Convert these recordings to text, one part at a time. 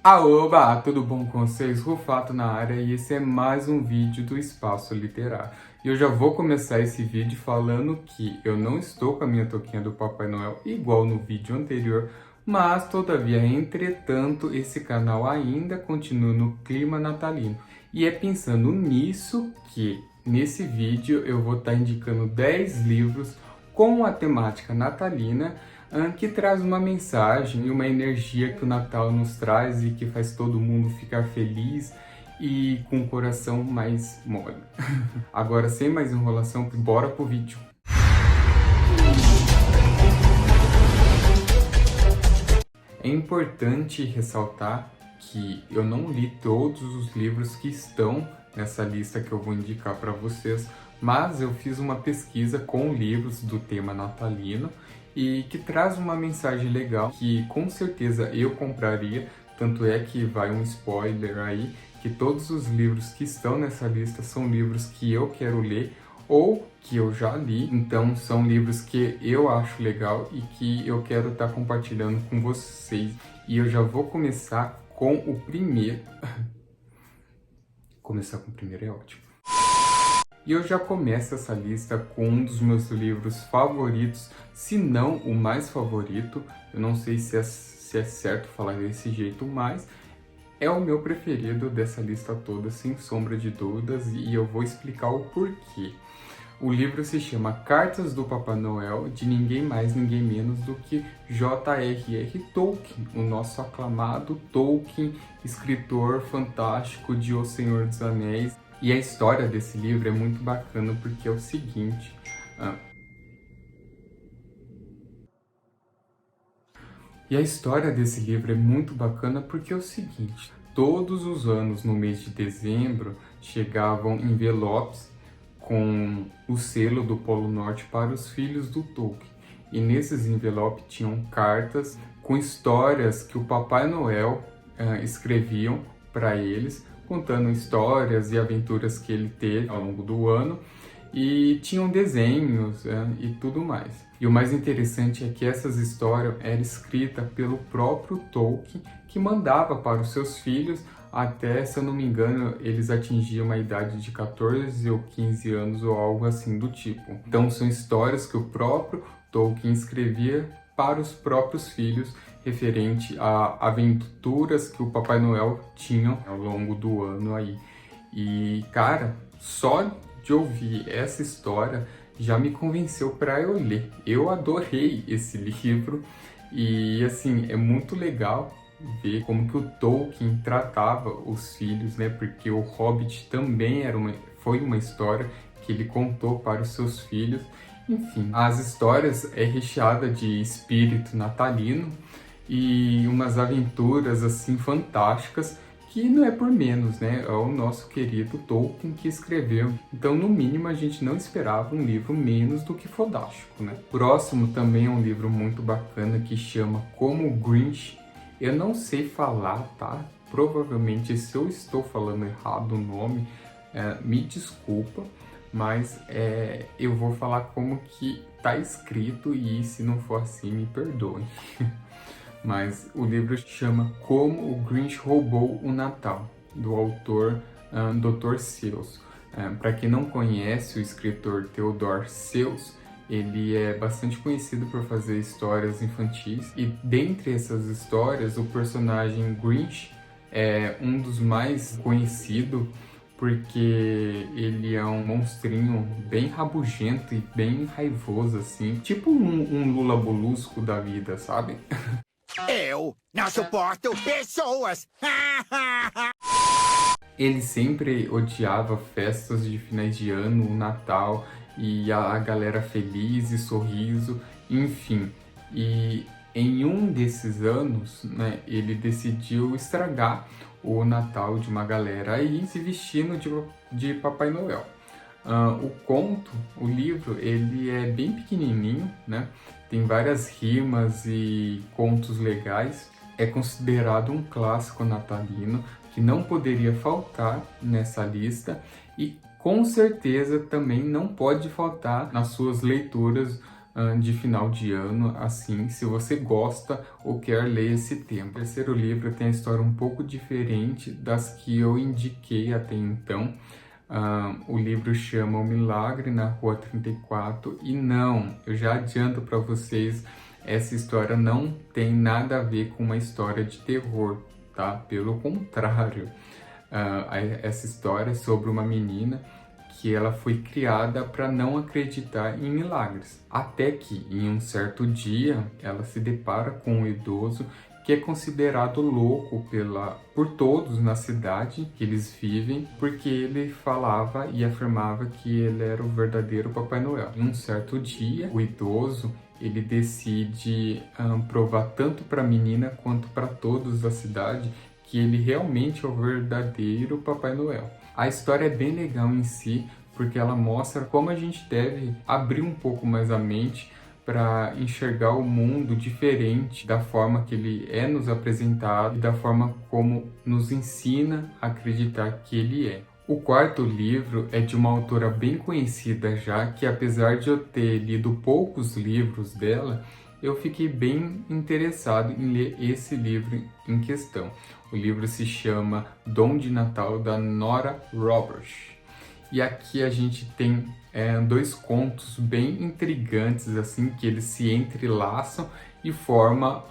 Aoba, tudo bom com vocês? Rufato na área e esse é mais um vídeo do Espaço Literário. E eu já vou começar esse vídeo falando que eu não estou com a minha touquinha do Papai Noel igual no vídeo anterior, mas todavia, entretanto, esse canal ainda continua no clima natalino. E é pensando nisso que nesse vídeo eu vou estar indicando 10 livros com a temática natalina, que traz uma mensagem e uma energia que o Natal nos traz e que faz todo mundo ficar feliz e com o coração mais mole. Agora, sem mais enrolação, bora pro vídeo. É importante ressaltar que eu não li todos os livros que estão nessa lista que eu vou indicar para vocês, mas eu fiz uma pesquisa com livros do tema natalino e que traz uma mensagem legal que com certeza eu compraria, tanto é que vai um spoiler aí, que todos os livros que estão nessa lista são livros que eu quero ler ou que eu já li, então são livros que eu acho legal e que eu quero estar compartilhando com vocês. E eu já vou começar com o primeiro. Começar com o primeiro é ótimo. E eu já começo essa lista com um dos meus livros favoritos, se não o mais favorito. Eu não sei se é certo falar desse jeito, mas é o meu preferido dessa lista toda, sem sombra de dúvidas, e eu vou explicar o porquê. O livro se chama Cartas do Papai Noel, de ninguém mais, ninguém menos do que J.R.R. Tolkien, o nosso aclamado Tolkien, escritor fantástico de O Senhor dos Anéis. E a história desse livro é muito bacana porque é o seguinte... todos os anos, no mês de dezembro, chegavam envelopes com o selo do Polo Norte para os filhos do Tolkien. E nesses envelopes tinham cartas com histórias que o Papai Noel escreviam para eles, contando histórias e aventuras que ele teve ao longo do ano, e tinham desenhos e tudo mais. E o mais interessante é que essas histórias eram escritas pelo próprio Tolkien, que mandava para os seus filhos até, se eu não me engano, eles atingiam uma idade de 14 ou 15 anos ou algo assim do tipo. Então são histórias que o próprio Tolkien escrevia para os próprios filhos, referente a aventuras que o Papai Noel tinha ao longo do ano aí. E, cara, só de ouvir essa história já me convenceu para eu ler. Eu adorei esse livro e, assim, é muito legal ver como que o Tolkien tratava os filhos, né? Porque o Hobbit também foi uma história que ele contou para os seus filhos. Enfim, as histórias é recheada de espírito natalino e umas aventuras assim fantásticas que não é por menos, né? É o nosso querido Tolkien que escreveu. Então, no mínimo, a gente não esperava um livro menos do que fodástico, né? Próximo também é um livro muito bacana que chama Como o Grinch. Eu não sei falar, tá? Provavelmente, se eu estou falando errado o nome, me desculpa, mas eu vou falar como que tá escrito e se não for assim, me perdoem. Mas o livro chama Como o Grinch Roubou o Natal, do autor Dr. Seuss. Para quem não conhece o escritor Theodore Seuss, ele é bastante conhecido por fazer histórias infantis, e dentre essas histórias, o personagem Grinch é um dos mais conhecidos, porque ele é um monstrinho bem rabugento e bem raivoso, assim, tipo um Lula Molusco da vida, sabe? Eu não suporto pessoas! Ele sempre odiava festas de finais de ano, o Natal e a galera feliz e sorriso, enfim. E em um desses anos, né, ele decidiu estragar o Natal de uma galera aí se vestindo de Papai Noel. O livro, ele é bem pequenininho, né? Tem várias rimas e contos legais. É considerado um clássico natalino que não poderia faltar nessa lista e com certeza também não pode faltar nas suas leituras de final de ano, assim, se você gosta ou quer ler esse tema. O terceiro livro tem a história um pouco diferente das que eu indiquei até então. O livro chama O Milagre na Rua 34 e não, eu já adianto para vocês, essa história não tem nada a ver com uma história de terror, tá? Pelo contrário, essa história é sobre uma menina que ela foi criada para não acreditar em milagres. Até que, em um certo dia, ela se depara com um idoso que é considerado louco por todos na cidade que eles vivem, porque ele falava e afirmava que ele era o verdadeiro Papai Noel. Em um certo dia, o idoso ele decide provar tanto para a menina quanto para todos da cidade que ele realmente é o verdadeiro Papai Noel. A história é bem legal em si, porque ela mostra como a gente deve abrir um pouco mais a mente para enxergar o mundo diferente da forma que ele é nos apresentado e da forma como nos ensina a acreditar que ele é. O quarto livro é de uma autora bem conhecida já, que apesar de eu ter lido poucos livros dela, eu fiquei bem interessado em ler esse livro em questão. O livro se chama Dom de Natal, da Nora Roberts. E aqui a gente tem dois contos bem intrigantes, assim, que eles se entrelaçam e formam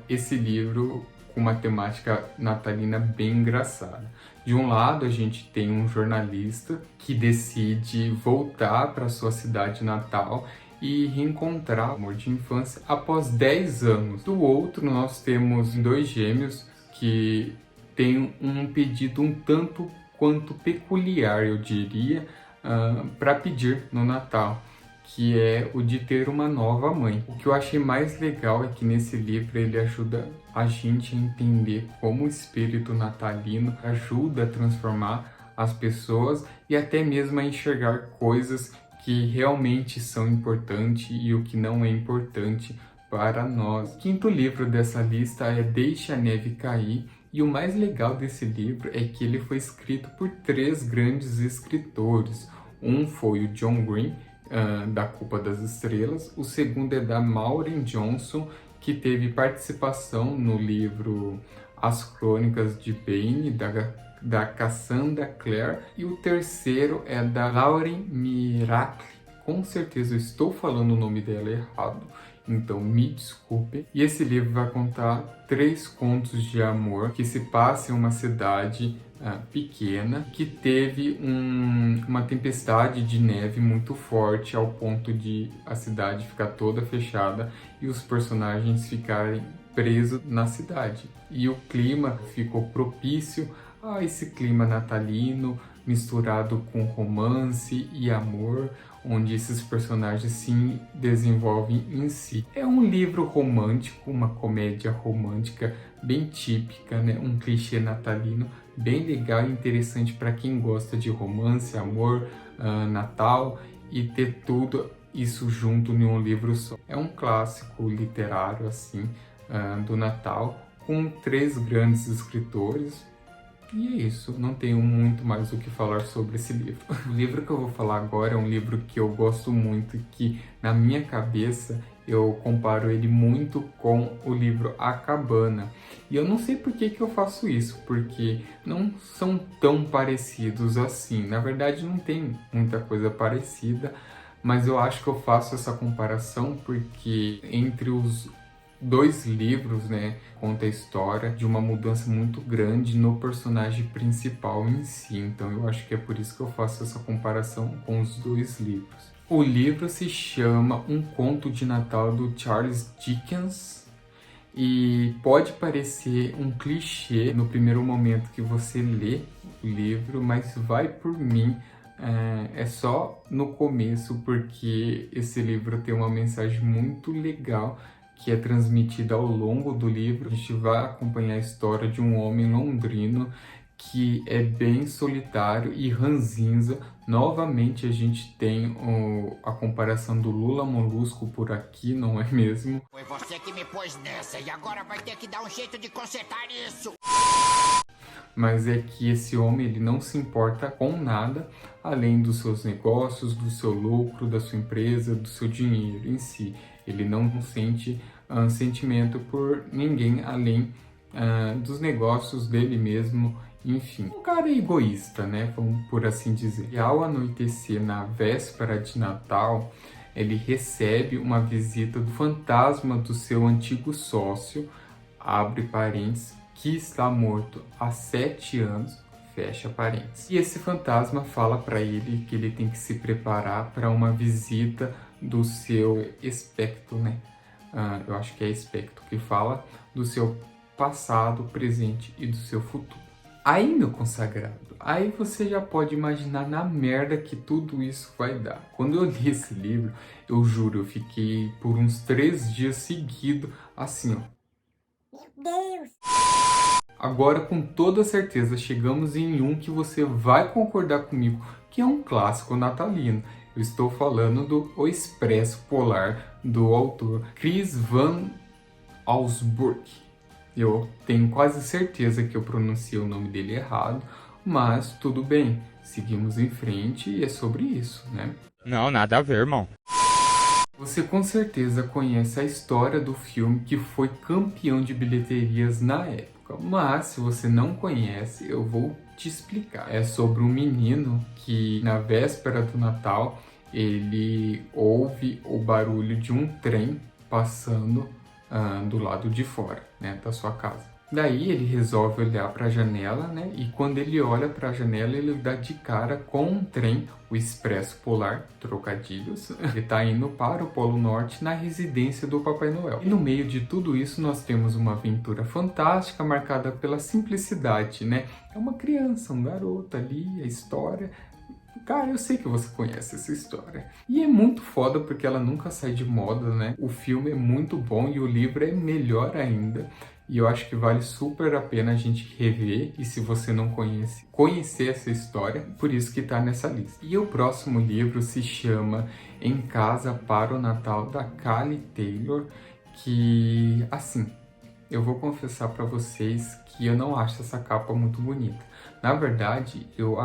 esse livro com uma temática natalina bem engraçada. De um lado, a gente tem um jornalista que decide voltar para sua cidade natal e reencontrar o amor de infância após 10 anos. Do outro, nós temos dois gêmeos que têm um pedido um tanto quanto peculiar, eu diria, para pedir no Natal, que é o de ter uma nova mãe. O que eu achei mais legal é que nesse livro ele ajuda a gente a entender como o espírito natalino ajuda a transformar as pessoas e até mesmo a enxergar coisas que realmente são importantes e o que não é importante para nós. O quinto livro dessa lista é Deixe a Neve Cair, e o mais legal desse livro é que ele foi escrito por 3 grandes escritores. Um foi o John Green, da Culpa das Estrelas. O segundo é da Maureen Johnson, que teve participação no livro As Crônicas de Bane, da Cassandra Clare. E o terceiro é da Lauren Miracle. Com certeza eu estou falando o nome dela errado, então me desculpe. E esse livro vai contar 3 contos de amor que se passam em uma cidade pequena que teve uma tempestade de neve muito forte ao ponto de a cidade ficar toda fechada e os personagens ficarem presos na cidade. E o clima ficou propício a esse clima natalino misturado com romance e amor, onde esses personagens se desenvolvem em si. É um livro romântico, uma comédia romântica bem típica, né? Um clichê natalino bem legal e interessante para quem gosta de romance, amor, Natal e ter tudo isso junto em um livro só. É um clássico literário assim do Natal com 3 grandes escritores. E é isso, não tenho muito mais o que falar sobre esse livro. O livro que eu vou falar agora é um livro que eu gosto muito e que, na minha cabeça, eu comparo ele muito com o livro A Cabana. E eu não sei por que eu faço isso, porque não são tão parecidos assim. Na verdade, não tem muita coisa parecida, mas eu acho que eu faço essa comparação porque entre os 2 livros, né, conta a história de uma mudança muito grande no personagem principal em si. Então eu acho que é por isso que eu faço essa comparação com os 2 livros. O livro se chama Um Conto de Natal, do Charles Dickens, e pode parecer um clichê no primeiro momento que você lê o livro, mas vai por mim, é só no começo, porque esse livro tem uma mensagem muito legal que é transmitida ao longo do livro. A gente vai acompanhar a história de um homem londrino que é bem solitário e ranzinza. Novamente a gente tem a comparação do Lula Molusco por aqui, não é mesmo? Foi você que me pôs nessa e agora vai ter que dar um jeito de consertar isso. mas é que esse homem ele não se importa com nada além dos seus negócios, do seu lucro, da sua empresa, do seu dinheiro em si. Ele não sente sentimento por ninguém além dos negócios dele mesmo, enfim. Um cara egoísta, né, vamos por assim dizer. E ao anoitecer na véspera de Natal, ele recebe uma visita do fantasma do seu antigo sócio, abre parênteses, que está morto há 7 anos, fecha parênteses. E esse fantasma fala para ele que ele tem que se preparar para uma visita do seu espectro, né? Eu acho que é espectro que fala, do seu passado, presente e do seu futuro. Aí, meu consagrado, aí você já pode imaginar na merda que tudo isso vai dar. Quando eu li esse livro, eu juro, eu fiquei por uns 3 dias seguidos assim, ó. Meu Deus! Agora, com toda certeza, chegamos em um que você vai concordar comigo, que é um clássico natalino. Eu estou falando do O Expresso Polar, do autor Chris Van Allsburg. Eu tenho quase certeza que eu pronunciei o nome dele errado, mas tudo bem, seguimos em frente e é sobre isso, né? Não, nada a ver, irmão. Você com certeza conhece a história do filme que foi campeão de bilheterias na época, mas se você não conhece, eu vou te explicar. É sobre um menino que na véspera do Natal ele ouve o barulho de um trem passando do lado de fora, né, da sua casa. Daí ele resolve olhar para a janela, né, e quando ele olha para a janela ele dá de cara com um trem, o Expresso Polar, trocadilhos, ele está indo para o Polo Norte na residência do Papai Noel. E no meio de tudo isso nós temos uma aventura fantástica marcada pela simplicidade, né? É uma criança, um garoto ali, a história. Cara, eu sei que você conhece essa história. E é muito foda porque ela nunca sai de moda, né? O filme é muito bom e o livro é melhor ainda. E eu acho que vale super a pena a gente rever. E se você não conhece, conhecer essa história. Por isso que tá nessa lista. E o próximo livro se chama Em Casa para o Natal, da Kali Taylor. Que, assim, eu vou confessar para vocês que eu não acho essa capa muito bonita. Na verdade, eu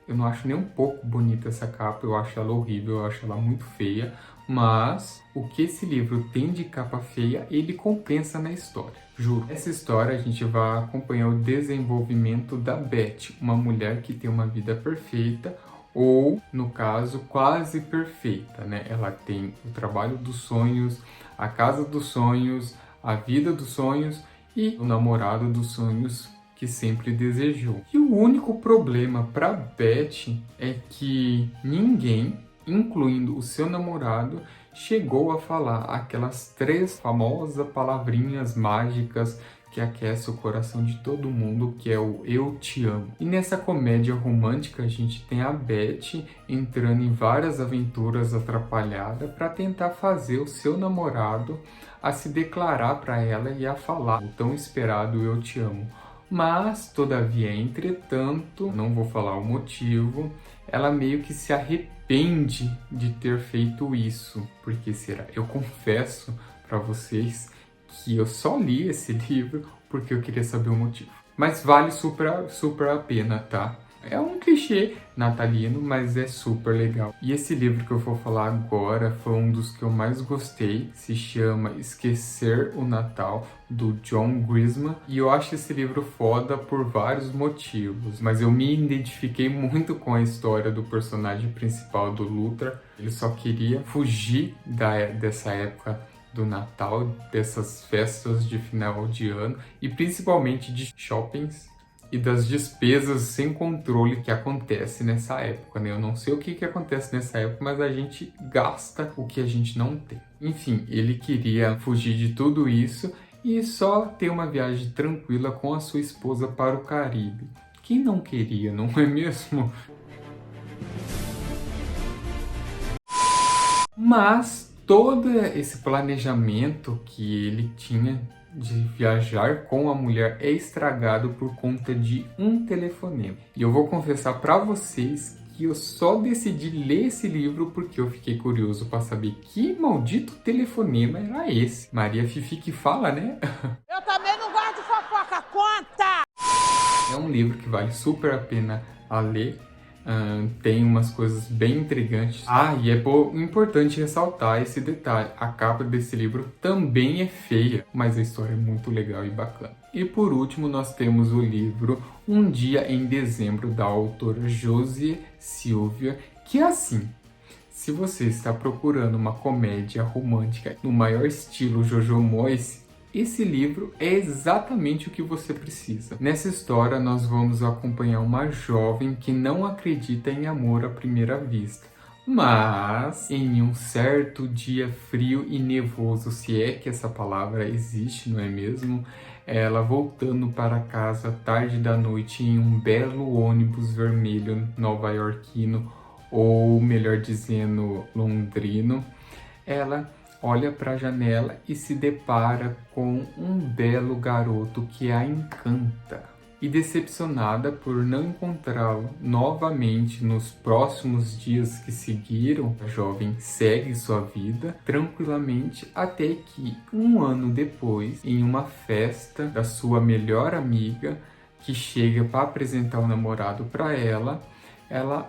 não acho nem um pouco bonita essa capa, eu acho ela horrível, eu acho ela muito feia, mas o que esse livro tem de capa feia, ele compensa na história, juro. Essa história a gente vai acompanhar o desenvolvimento da Beth, uma mulher que tem uma vida perfeita, ou, no caso, quase perfeita, né? Ela tem o trabalho dos sonhos, a casa dos sonhos, a vida dos sonhos e o namorado dos sonhos que sempre desejou. E o único problema para Beth é que ninguém, incluindo o seu namorado, chegou a falar aquelas 3 famosas palavrinhas mágicas que aquece o coração de todo mundo, que é o eu te amo. E nessa comédia romântica a gente tem a Beth entrando em várias aventuras atrapalhadas para tentar fazer o seu namorado a se declarar para ela e a falar o tão esperado eu te amo. Mas, todavia, entretanto, não vou falar o motivo, ela meio que se arrepende de ter feito isso. Por que será? Eu confesso para vocês que eu só li esse livro porque eu queria saber o motivo. Mas vale super a pena, tá? É um clichê natalino, mas é super legal. E esse livro que eu vou falar agora foi um dos que eu mais gostei. Se chama Esquecer o Natal, do John Grisham. E eu acho esse livro foda por vários motivos. Mas eu me identifiquei muito com a história do personagem principal, do Luther. Ele só queria fugir dessa época do Natal, dessas festas de final de ano. E principalmente de shoppings e das despesas sem controle que acontece nessa época, né? Eu não sei o que acontece nessa época, mas a gente gasta o que a gente não tem. Enfim, ele queria fugir de tudo isso e só ter uma viagem tranquila com a sua esposa para o Caribe. Quem não queria, não é mesmo? Mas todo esse planejamento que ele tinha de viajar com a mulher é estragado por conta de um telefonema. E eu vou confessar para vocês que eu só decidi ler esse livro porque eu fiquei curioso para saber que maldito telefonema era esse. Maria Fifi que fala, né? Eu também não gosto de fofoca, conta! É um livro que vale super a pena a ler. Tem umas coisas bem intrigantes. E é importante ressaltar esse detalhe. A capa desse livro também é feia, mas a história é muito legal e bacana. E por último, nós temos o livro Um Dia em Dezembro, da autora Josie Silvia, que é assim. Se você está procurando uma comédia romântica no maior estilo Jojo Moyes, esse livro é exatamente o que você precisa. Nessa história, nós vamos acompanhar uma jovem que não acredita em amor à primeira vista. Mas, em um certo dia frio e nevoso, se é que essa palavra existe, não é mesmo? Ela voltando para casa tarde da noite em um belo ônibus vermelho nova-iorquino, ou melhor dizendo, londrino, ela olha para a janela e se depara com um belo garoto que a encanta. E decepcionada por não encontrá-lo novamente nos próximos dias que seguiram, a jovem segue sua vida tranquilamente até que, um ano depois, em uma festa da sua melhor amiga, que chega para apresentar o namorado para ela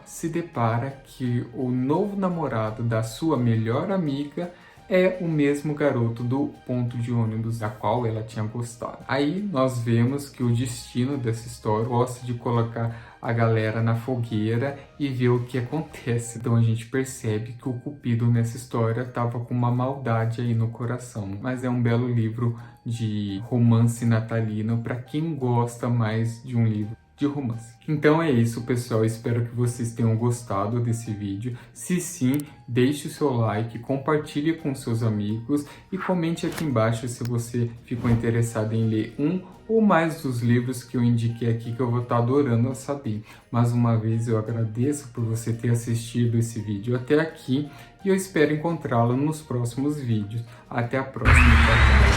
se depara que o novo namorado da sua melhor amiga é o mesmo garoto do ponto de ônibus da qual ela tinha gostado. Aí nós vemos que o destino dessa história gosta de colocar a galera na fogueira e ver o que acontece. Então a gente percebe que o Cupido nessa história estava com uma maldade aí no coração. Mas é um belo livro de romance natalino para quem gosta mais de um livro de romance. Então é isso, pessoal. Espero que vocês tenham gostado desse vídeo. Se sim, deixe o seu like, compartilhe com seus amigos e comente aqui embaixo se você ficou interessado em ler um ou mais dos livros que eu indiquei aqui, que eu vou estar adorando saber. Mais uma vez eu agradeço por você ter assistido esse vídeo até aqui e eu espero encontrá-lo nos próximos vídeos. Até a próxima.